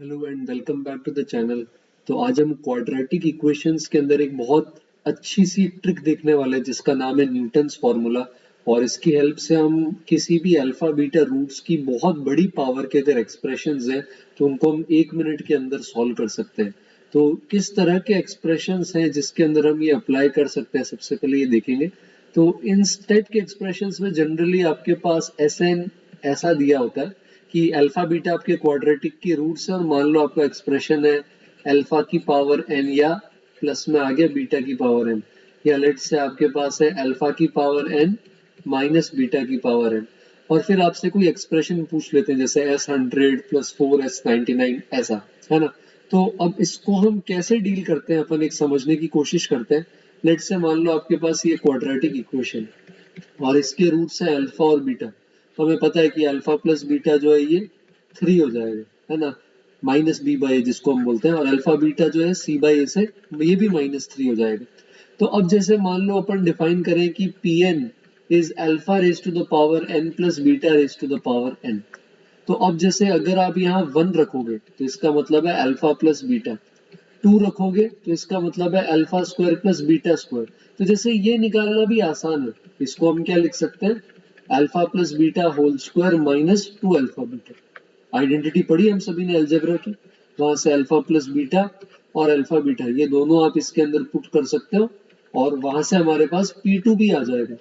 Hello and welcome back to the channel. तो आज हम क्वाड्रेटिक इक्वेशंस के अंदर एक बहुत अच्छी सी ट्रिक देखने वाले हैं जिसका नाम है न्यूटन्स फॉर्मूला। और इसकी हेल्प से हम किसी भी अल्फा बीटा रूट्स की बहुत बड़ी पावर के अगर एक्सप्रेशंस हैं तो उनको हम 1 मिनट के अंदर सॉल्व कर सकते हैं। तो किस तरह के एक्सप्रेशंस हैं जिसके अंदर हम ये अप्लाई कर सकते हैं, सबसे पहले ये देखेंगे। तो इन टाइप के एक्सप्रेशंस में जनरली आपके पास एस एन ऐसा दिया होता है कि अल्फा बीटा आपके क्वाड्रेटिक के रूट्स है और मान लो आपका एक्सप्रेशन है अल्फा की पावर एन या प्लस में आ गया बीटा की पावर एन, या लेट से आपके पास है अल्फा की पावर एन माइनस बीटा की पावर एन। और फिर आपसे कोई एक्सप्रेशन पूछ लेते हैं जैसे S100 प्लस 4S99 ऐसा, है ना। तो अब इसको हम कैसे डील करते हैं, अपन एक समझने की कोशिश करते हैं। लेट से मान लो आपके पास ये क्वाड्रेटिक इक्वेशन और इसके रूट्स है अल्फा और बीटा। तो हमें पता है कि अल्फा प्लस बीटा जो है ये 3 हो जाएगा, है ना, माइनस बी बाई जिसको हम बोलते हैं। और अल्फा बीटा जो है सी बाई ए से ये भी -3 हो जाएगा। तो अब जैसे मान लो अपन डिफाइन करें कि P N is alpha raise to the power N plus beta raise to the power N. तो अब जैसे अगर आप यहाँ 1 रखोगे तो इसका मतलब है अल्फा प्लस बीटा, 2 रखोगे तो इसका मतलब है alpha square plus beta square. तो जैसे ये निकालना भी आसान है, इसको हम क्या लिख सकते हैं, alpha plus beta whole square minus 2 alpha beta. Identity पढ़ी हम सभी ने अलजेब्रा की, वहां से अल्फा प्लस बीटा और अल्फा बीटा ये दोनों आप इसके अंदर पुट कर सकते हो और वहां से हमारे पास P2 भी आ जाएगा।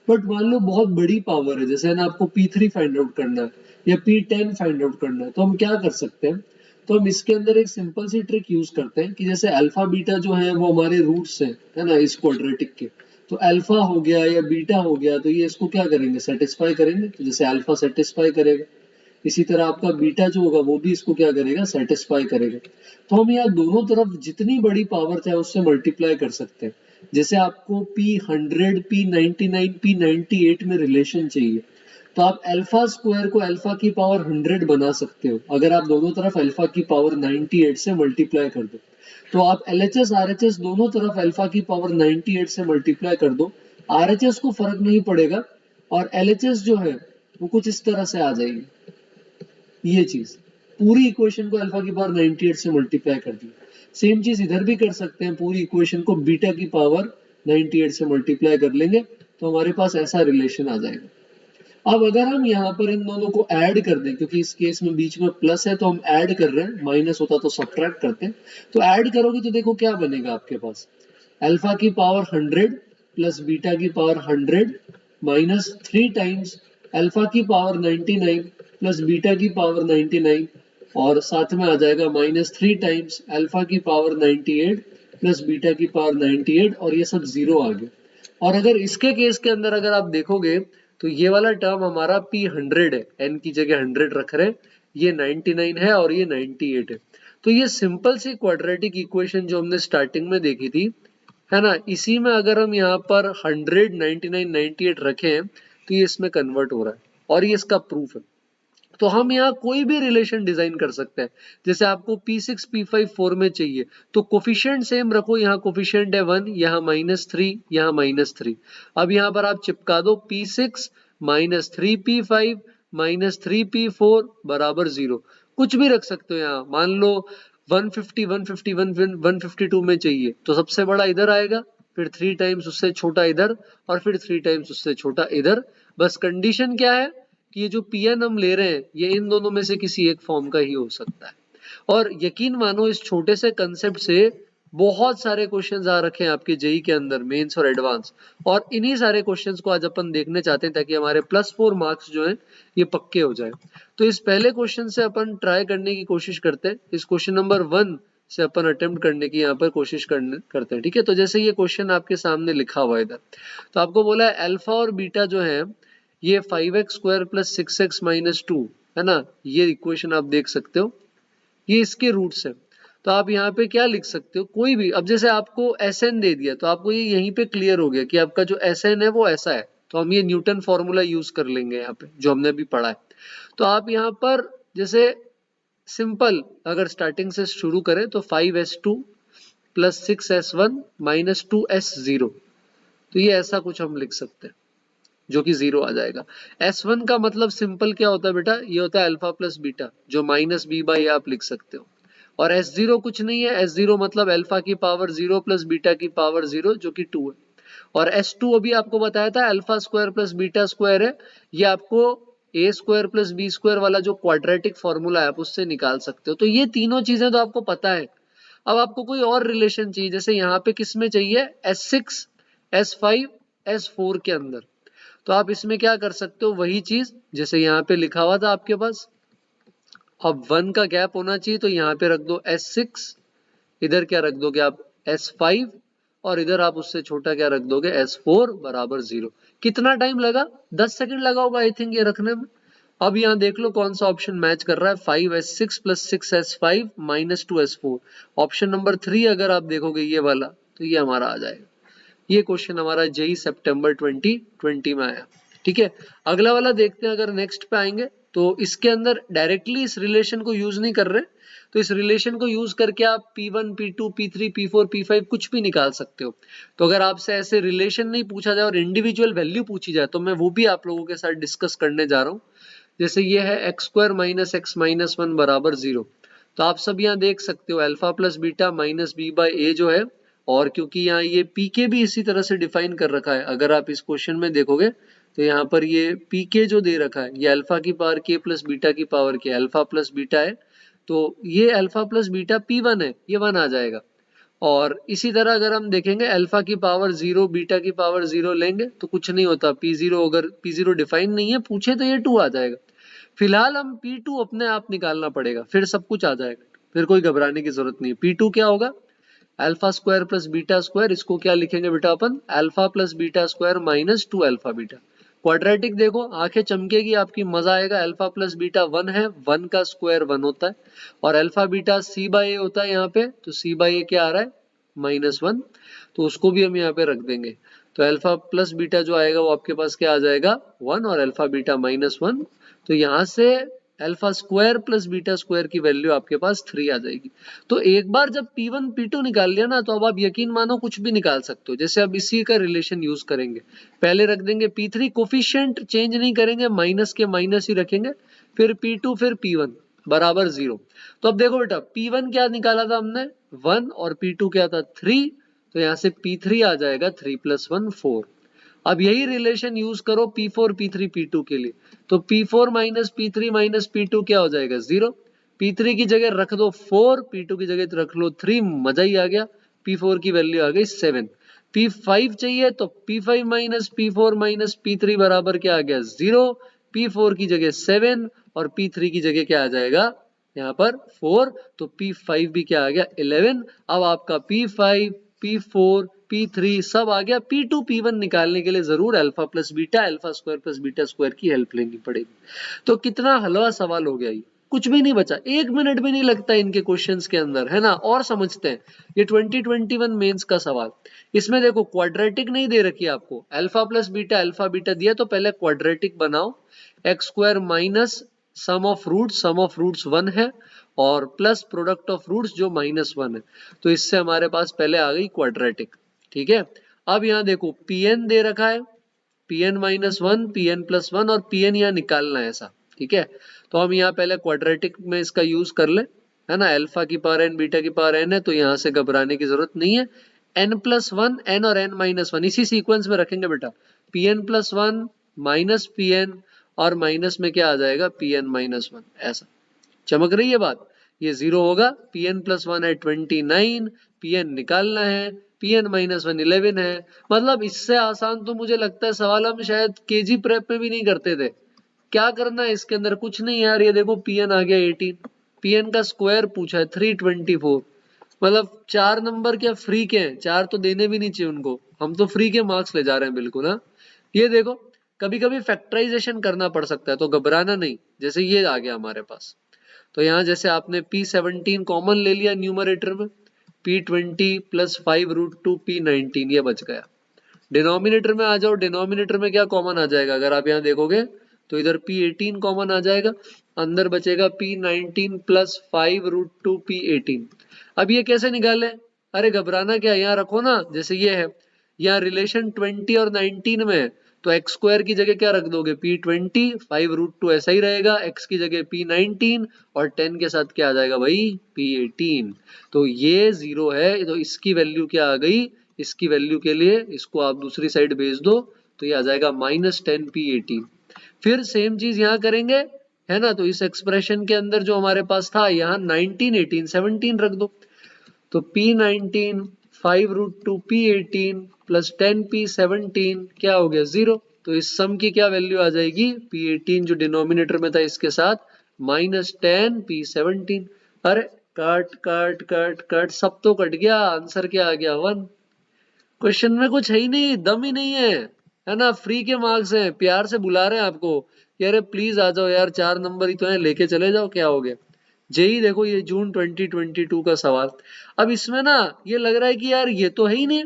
बट मान लो बहुत बड़ी पावर है, जैसे ना आपको P3 फाइंड आउट करना है या P10 फाइंड आउट करना है, तो हम क्या कर सकते हैं। तो हम इसके अंदर एक सिंपल सी ट्रिक यूज करते हैं कि जैसे अल्फा बीटा जो है वो हमारे रूट्स हैं, है ना, इस क्वाड्रेटिक के। तो अल्फा हो गया या बीटा हो गया तो ये इसको क्या करेंगे, सेटिस्फाई करेंगे। तो जैसे अल्फा सेटिस्फाई करेगा, इसी तरह आपका बीटा जो होगा वो भी इसको क्या करेगा, सेटिस्फाई करेगा। तो हम यहाँ दोनों तरफ जितनी बड़ी पावर चाहे उससे मल्टीप्लाई कर सकते हैं। जैसे आपको P100 P99 P98 में रिलेशन चाहिए तो आप अल्फा स्क्वायर को अल्फा की पावर 100 बना सकते हो अगर आप दोनों तरफ अल्फा की पावर 98 से मल्टीप्लाई कर दो। तो आप LHS RHS दोनों तरफ अल्फा की पावर 98 से मल्टीप्लाई कर दो, RHS को फर्क नहीं पड़ेगा और LHS जो है वो कुछ इस तरह से आ जाएगी। ये चीज पूरी इक्वेशन को अल्फा की पावर 98 से मल्टीप्लाई कर दी। सेम चीज इधर भी कर सकते हैं, पूरी इक्वेशन को बीटा की पावर 98 से मल्टीप्लाई कर लेंगे तो हमारे पास ऐसा रिलेशन आ जाएगा। अब अगर हम यहाँ पर इन दोनों को ऐड कर दें, क्योंकि इस केस में बीच में प्लस है तो हम ऐड कर रहे हैं, माइनस होता तो सब्ट्रैक्ट करते हैं। तो ऐड करोगे तो देखो क्या बनेगा आपके पास, अल्फा की पावर 100 प्लस बीटा की पावर 100 माइनस 3 टाइम्स अल्फा की पावर 99 प्लस बीटा की पावर 99 और साथ में आ जाएगा -3 टाइम्स अल्फा की पावर 98 प्लस बीटा की पावर 98 और ये सब जीरो आ गए। और अगर इसके केस के अंदर अगर आप देखोगे तो ये वाला टर्म हमारा P100 है, n की जगह 100 रख रहे हैं, ये 99 है और ये 98 है। तो ये सिंपल सी क्वाड्रेटिक इक्वेशन जो हमने स्टार्टिंग में देखी थी, है ना, इसी में अगर हम यहाँ पर 100 99 98 रखें तो ये इसमें कन्वर्ट हो रहा है और ये इसका प्रूफ है। तो हम यहाँ कोई भी रिलेशन डिजाइन कर सकते हैं। जैसे आपको P6 P5 4 में चाहिए तो कोफिशिएंट सेम रखो, यहाँ कोफिशिएंट है 1, यहाँ -3, यहाँ -3। अब यहाँ पर आप चिपका दो P6 -3P5 -3P4 बराबर 0। कुछ भी रख सकते हो यहाँ, मान लो 150 151 152 में चाहिए तो सबसे बड़ा इधर आएगा, फिर 3 टाइम्स उससे छोटा इधर और फिर 3 टाइम्स उससे छोटा इधर। बस कंडीशन क्या है कि ये जो Pn हम ले रहे हैं ये इन दोनों में से किसी एक फॉर्म का ही हो सकता है। और यकीन मानो इस छोटे से कंसेप्ट से बहुत सारे क्वेश्चंस आ रखे हैं आपके जेई के अंदर, मेंस और एडवांस। और इन्हीं सारे क्वेश्चंस को आज अपन देखने चाहते हैं ताकि हमारे +4 मार्क्स जो हैं ये पक्के हो जाए। तो इस पहले क्वेश्चन से अपन ट्राई करने की कोशिश करते हैं, इस क्वेश्चन नंबर 1 से अपन अटेम्प्ट करने की यहाँ पर कोशिश करते हैं, ठीक है। तो जैसे ये क्वेश्चन आपके सामने लिखा हुआ है इधर, तो आपको बोला है अल्फा और बीटा जो है ये 5x square plus 6x minus 2, है ना, ये इक्वेशन आप देख सकते हो, ये इसके रूट्स है। तो आप यहाँ पे क्या लिख सकते हो, कोई भी। अब जैसे आपको Sn दे दिया तो आपको ये यहीं पे क्लियर हो गया कि आपका जो Sn है वो ऐसा है, तो हम ये न्यूटन फॉर्मूला यूज कर लेंगे यहाँ पे जो हमने अभी पढ़ा है। तो आप यहाँ पर जैसे सिंपल अगर स्टार्टिंग से शुरू करें तो 5s2 plus 6s1 minus 2s0, तो ये ऐसा कुछ हम लिख सकते हैं जो कि 0 आ जाएगा। S1 का मतलब सिंपल क्या होता है बेटा, ये होता है अल्फा प्लस बीटा, जो माइनस बी बाई आप लिख सकते हो। और S0 कुछ नहीं है, S0 मतलब अल्फा की पावर 0 प्लस बीटा की पावर 0 जो कि 2 है। और S2 अभी आपको बताया था alpha square plus beta square है, ये आपको ए स्क्वायर प्लस बी स्क्वायर वाला जो क्वाड्रेटिक फॉर्मूला है आप उससे निकाल सकते हो। तो ये तीनों चीजें तो आपको पता है। अब आपको कोई और रिलेशन चाहिए, जैसे यहाँ पे किस में चाहिए, S6 S5 S4 के अंदर। तो आप इसमें क्या कर सकते हो, वही चीज जैसे यहाँ पे लिखा हुआ था आपके पास। अब 1 का गैप होना चाहिए, तो यहाँ पे रख दो S6, इधर क्या रख दोगे आप S5, और इधर आप उससे छोटा क्या रख दोगे S4 बराबर 0। कितना टाइम लगा, 10 सेकंड लगा होगा आई थिंक ये रखने में। अब यहाँ देख लो कौन सा ऑप्शन मैच कर रहा है, 5S6 plus 6S5 minus 2S4। Option number 3 अगर आप देखोगे ये वाला, तो ये हमारा आ जाएगा। ये क्वेश्चन हमारा जेई सितंबर 2020 में आया। ठीक है, अगला वाला देखते हैं। अगर नेक्स्ट पे आएंगे तो इसके अंदर डायरेक्टली इस रिलेशन को यूज नहीं कर रहे, तो इस रिलेशन को यूज करके आप P1 P2 P3 P4 P5 कुछ भी निकाल सकते हो। तो अगर आपसे ऐसे रिलेशन नहीं पूछा जाए और इंडिविजुअल वैल्यू पूछी जाए, तो मैं वो भी आप लोगों के साथ डिस्कस करने जा रहा हूँ। जैसे ये है x square minus x minus 1 बराबर 0। तो आप सब यहाँ देख सकते हो alpha plus beta minus b by a जो है, और क्योंकि यहाँ ये पी के भी इसी तरह से डिफाइन कर रखा है, अगर आप इस क्वेश्चन में देखोगे तो यहाँ पर ये पी के जो दे रखा है, ये अल्फा की पावर के प्लस बीटा की पावर के, अल्फा प्लस बीटा है, तो ये अल्फा प्लस बीटा P1 है, ये 1 आ जाएगा। और इसी तरह अगर हम देखेंगे अल्फा की पावर 0 बीटा की पावर 0 लेंगे तो कुछ नहीं होता, P0 अगर P0 डिफाइन नहीं है पूछे तो ये 2 आ जाएगा। फिलहाल हम P2 अपने आप निकालना पड़ेगा, फिर सब कुछ आ जाएगा, फिर कोई घबराने की जरूरत नहीं। P2 क्या होगा, alpha square plus beta square, इसको क्या लिखेंगे बेटा अपन, alpha plus beta square minus 2 alpha beta. Quadratic देखो, आंखें चमकेगी आपकी, मजा आएगा। अल्फा प्लस बीटा 1 है, 1 का स्क्वायर 1 होता है, और अल्फा बीटा सी बाई ए होता है यहाँ पे, तो सी बाई ए क्या आ रहा है, -1, तो उसको भी हम यहाँ पे रख देंगे। तो अल्फा प्लस बीटा जो आएगा वो आपके पास क्या आ जाएगा 1, और अल्फा बीटा -1, तो यहाँ से alpha square plus beta square की वैल्यू आपके पास 3 आ जाएगी। तो एक बार जब P1 P2 निकाल लिया ना, तो अब आप यकीन मानो कुछ भी निकाल सकते हो। जैसे अब इसी का रिलेशन यूज करेंगे, पहले रख देंगे P3, कोफिशिएंट चेंज नहीं करेंगे, माइनस के माइनस ही रखेंगे, फिर P2 फिर P1 बराबर 0। तो अब देखो बेटा P1 क्या निकाला था हमने 1, और P2 क्या था 3, तो यहाँ से P3 आ जाएगा 3 + 1 4। अब यही रिलेशन यूज करो P4 P3 P2 के लिए, तो P4 minus P3 minus P2 क्या हो जाएगा 0। P3 की जगह रख दो 4, P2 की जगह रख लो 3, मजा ही आ गया, P4 की वैल्यू आ गई 7। P5 चाहिए तो P5 minus P4 minus P3 बराबर क्या आ गया 0, P4 की जगह 7 और P3 की जगह क्या आ जाएगा यहाँ पर 4, तो P5 भी क्या आ गया 11। अब आपका P5 P4 P3 सब आ गया। P2 P1 निकालने के लिए जरूर alpha plus beta, alpha square plus beta square की हेल्प लेनी पड़ेगी। तो कितना हलवा सवाल हो गया, ये कुछ भी नहीं बचा, 1 मिनट भी नहीं लगता इनके क्वेश्चंस के अंदर, है ना। और समझते हैं ये 2021 मेंस का सवाल। इसमें देखो क्वाड्रेटिक नहीं दे रखी आपको, अल्फा प्लस बीटा दिया, तो पहले क्वाड्रेटिक बनाओ। X square minus sum of roots 1 है, और प्लस प्रोडक्ट ऑफ रूट्स जो -1 है, तो इससे हमारे पास पहले आ गई क्वाड्रेटिक। ठीक है, अब यहाँ देखो Pn दे रखा है, Pn -1 Pn +1 और Pn यहाँ निकालना है ऐसा। ठीक है, तो हम यहाँ पहले क्वाड्रेटिक में इसका यूज कर ले, है ना। अल्फा की पावर n बीटा की पावर n है, तो यहाँ से घबराने की जरूरत नहीं है। n+1 n और n-1 इसी सीक्वेंस में रखेंगे बेटा, Pn+1 माइनस Pn, और माइनस में क्या आ जाएगा Pn-1, ऐसा। चमक रही है बात, ये 0 होगा, Pn+1 है 29, Pn निकालना है, Pn-1 11 है। मतलब इससे आसान तो मुझे लगता है सवाल हम शायद केजी प्रेप में भी नहीं करते थे। क्या करना है इसके अंदर, कुछ नहीं यार, ये देखो Pn आ गया 18, Pn का स्क्वायर पूछा है 324, मतलब 4 नंबर क्या फ्री के हैं, 4 तो देने भी नहीं चाहिए उनको, हम तो फ्री के मार्क्स ले जा रहे हैं बिल्कुल। हाँ, ये देखो कभी कभी फैक्टराइजेशन करना पड़ सकता है, तो घबराना नहीं। जैसे ये आ गया हमारे पास, तो यहाँ जैसे आपने P17 कॉमन ले लिया न्यूमरेटर में, P20 + 5√2 P19 ये बच गया। डिनोमिनेटर में आ जाओ, डिनोमिनेटर में क्या कॉमन आ जाएगा, अगर आप यहाँ देखोगे तो इधर P18 कॉमन आ जाएगा, अंदर बचेगा P19 + 5√2 P18। अब ये कैसे निकाले, अरे घबराना क्या, यहाँ रखो ना, जैसे ये है, यहाँ रिलेशन 20 और 19 में है, तो एक्स स्क्वायर की जगह क्या रख दोगे P20, 5√2 ऐसा ही रहेगा, एक्स की जगह P19 और 10 के साथ क्या आ जाएगा भाई P18। तो ये 0 है, तो इसकी वैल्यू क्या आ गई, इसकी वैल्यू के लिए इसको आप दूसरी साइड भेज दो तो ये आ जाएगा -10 P18। फिर सेम चीज यहाँ करेंगे, है ना, तो इस एक्सप्रेशन के अंदर जो हमारे पास था यहाँ 19, 18, 17 रख दो, तो P19 5√2 P18 प्लस 10 P17 क्या हो गया 0। तो इस सम की क्या वैल्यू आ जाएगी, P18 जो डिनोमिनेटर में था इसके साथ -10 P17। अरे कट कट कट कट सब तो कट गया, आंसर क्या आ गया 1। क्वेश्चन में कुछ है ही नहीं, दम ही नहीं है ना, फ्री के मार्क्स हैं, प्यार से बुला रहे हैं आपको कि अरे प्लीज आ जाओ यार, 4 नंबर ही तो है, लेके चले जाओ, क्या हो गया। जेई देखो ये जून 2022 का सवाल। अब इसमें ना ये लग रहा है कि यार ये तो है ही नहीं,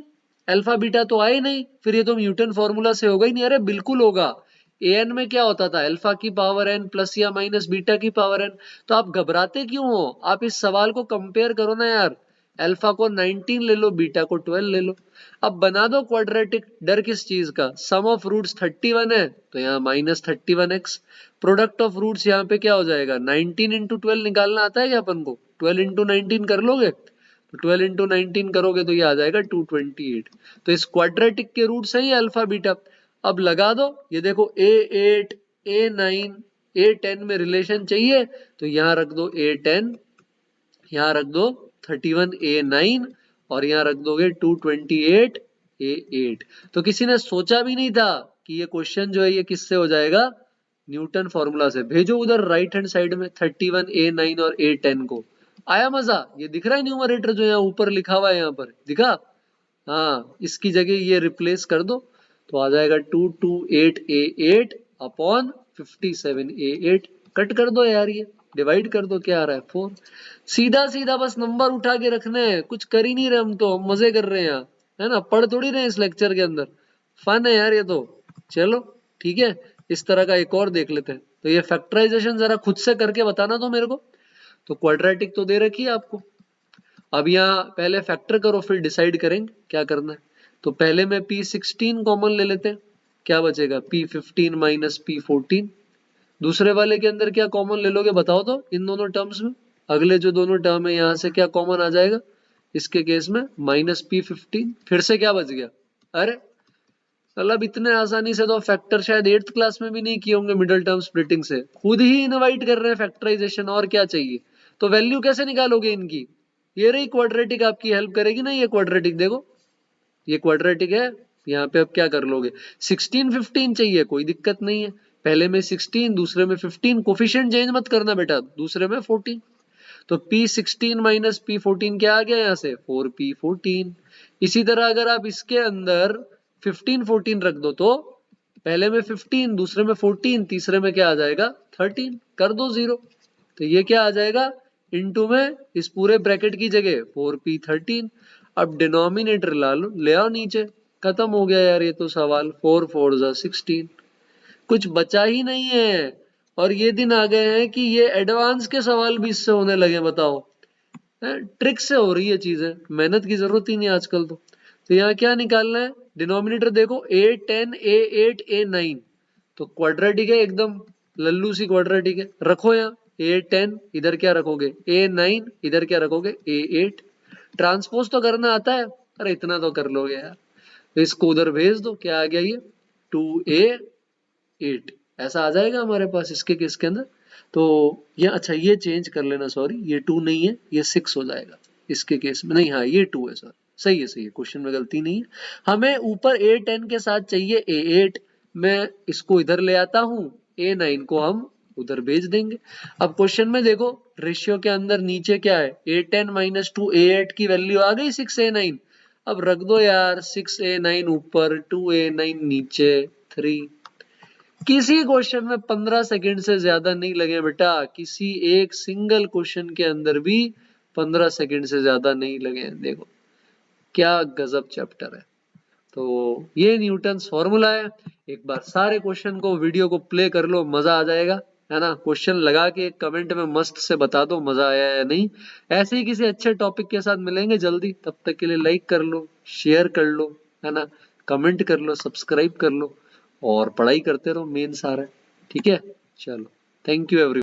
अल्फा बीटा तो आए नहीं, फिर ये तो न्यूटन फॉर्मूला से होगा ही नहीं। अरे बिल्कुल होगा। एन में क्या होता था, अल्फा की पावर एन प्लस या माइनस बीटा की पावर एन। तो आप घबराते क्यों हो, आप इस सवाल को कंपेयर करो ना यार, अल्फा को 19 ले लो, बीटा को 12 ले लो। अब बना दो क्वाड्रेटिक, डर किस चीज का, सम ऑफ रूट्स 31 है तो यहाँ -31x, प्रोडक्ट ऑफ रूट्स यहाँ पे क्या हो जाएगा 19 इंटू 12 निकालना आता है क्या अपन को, 12 इंटू 19 कर लोगे, तो 12 इंटू 19 करोगे तो ये आ जाएगा 228। तो इस क्वाड्रेटिक के रूट्स है ये अल्फा बीटा। अब लगा दो, ये देखो A8 A9 A10 में रिलेशन चाहिए तो यहाँ रख दो A10, यहाँ रख दो 31 A9 और यहाँ रख दोगे 228 A8। तो किसी ने सोचा भी नहीं था कि ये क्वेश्चन जो है ये किससे हो जाएगा, न्यूटन फॉर्मूला से। भेजो उधर राइट हैंड साइड में 31 A9 और A10 को। आया मजा, ये दिख रहा है न्यूमरेटर जो यहाँ ऊपर लिखा हुआ है, यहाँ पर दिखा, हाँ, इसकी जगह ये रिप्लेस कर दो तो आ जाएगा 228A8 अपॉन 57A8। कट कर दो यार, ये डिवाइड कर दो, क्या आ रहा है 4। सीधा सीधा बस नंबर उठा के रखने हैं, कुछ कर ही नहीं रहे हम, तो मजे कर रहे हैं यहाँ, है ना, पढ़ थोड़ी रहे इस लेक्चर के अंदर, फन है यार ये तो। चलो ठीक है, इस तरह का एक और देख लेते हैं। तो ये फैक्टराइजेशन जरा खुद से करके बताना तो मेरे को। तो क्वाड्रेटिक तो दे रखी है आपको, अब यहाँ पहले फैक्टर करो फिर डिसाइड करेंगे क्या करना है। तो पहले में P16 कॉमन ले लेते हैं, क्या बचेगा P15 माइनस P14। दूसरे वाले के अंदर क्या कॉमन ले लोगे बताओ तो, इन दोनों टर्म्स में अगले जो दोनों टर्म है यहाँ से क्या कॉमन आ जाएगा, इसके केस में -P15। फिर से क्या बच गया, अरे मतलब इतने आसानी से तो फैक्टर शायद 8th क्लास में भी नहीं किए होंगे मिडिल टर्म स्प्लिटिंग से, खुद ही इनवाइट कर रहे हैं फैक्टराइजेशन, और क्या चाहिए। तो वैल्यू कैसे निकालोगे इनकी, ये रही क्वाड्रेटिक आपकी हेल्प करेगी ना, ये क्वाड्रेटिक देखो, ये क्वाड्रेटिक है, यहाँ पे अब क्या कर लोगे, 16 15 चाहिए, कोई दिक्कत नहीं है, पहले में 16 दूसरे में 15, कोफिशिएंट चेंज मत करना बेटा, दूसरे में 14। तो P16 माइनस P14 क्या आ गया यहाँ से 4P14। इसी तरह अगर आप इसके अंदर 15 14 रख दो तो पहले में 15 दूसरे में 14 तीसरे में क्या आ जाएगा 13, कर दो 0। तो ये क्या आ जाएगा इनटू में इस पूरे ब्रैकेट की जगह 4P13। अब डिनोमिनेटर ला लो, ले आओ नीचे, खत्म हो गया यार ये तो सवाल, 4 4 16, कुछ बचा ही नहीं है। और ये दिन आ गए हैं कि ये एडवांस के सवाल भी इससे होने लगे, बताओ, ट्रिक से हो रही है चीजें, मेहनत की जरूरत ही नहीं आजकल तो यहाँ क्या निकालना है, डिनोमिनेटर देखो A10 A8 A9, तो क्वाड्रेटिक है एकदम, लल्लू सी क्वाड्रेटिक है, रखो यहाँ A10 इधर क्या रखोगे A9 इधर क्या रखोगे A8। ट्रांसपोज तो करना आता है, अरे इतना तो कर लोगे यार, तो इसको उधर भेज दो, क्या आ गया ये 2A8 ऐसा आ जाएगा हमारे पास इसके केस के अंदर। तो ये अच्छा ये चेंज कर लेना, सॉरी ये 2 नहीं है ये 6 हो जाएगा इसके केस में, नहीं हाँ ये 2 है सर, सही है क्वेश्चन में गलती नहीं है। हमें ऊपर A10 के साथ चाहिए A8, मैं इसको इधर ले आता हूँ, A9 को हम उधर भेज देंगे। अब क्वेश्चन में देखो रेशियो के अंदर नीचे क्या है A10 माइनस 2 A8 की वैल्यू आ गई 6 A9। अब रख दो यार 6 A9 ऊपर 2 A9 नीचे 3। किसी क्वेश्चन में 15 सेकंड से ज्यादा नहीं लगे बेटा, किसी एक सिंगल क्वेश्चन के अंदर भी 15 सेकंड से ज्यादा नहीं लगे, देखो क्या गजब चैप्टर है। तो ये न्यूटन फॉर्मूला है, एक बार सारे क्वेश्चन को वीडियो को प्ले कर लो, मजा आ जाएगा, है ना। क्वेश्चन लगा के कमेंट में मस्त से बता दो मजा आया या नहीं। ऐसे ही किसी अच्छे टॉपिक के साथ मिलेंगे जल्दी, तब तक के लिए लाइक कर लो, शेयर कर लो, है ना, कमेंट कर लो, सब्सक्राइब कर लो, और पढ़ाई करते रहो, मेन सारा है। ठीक है, चलो, थैंक यू एवरी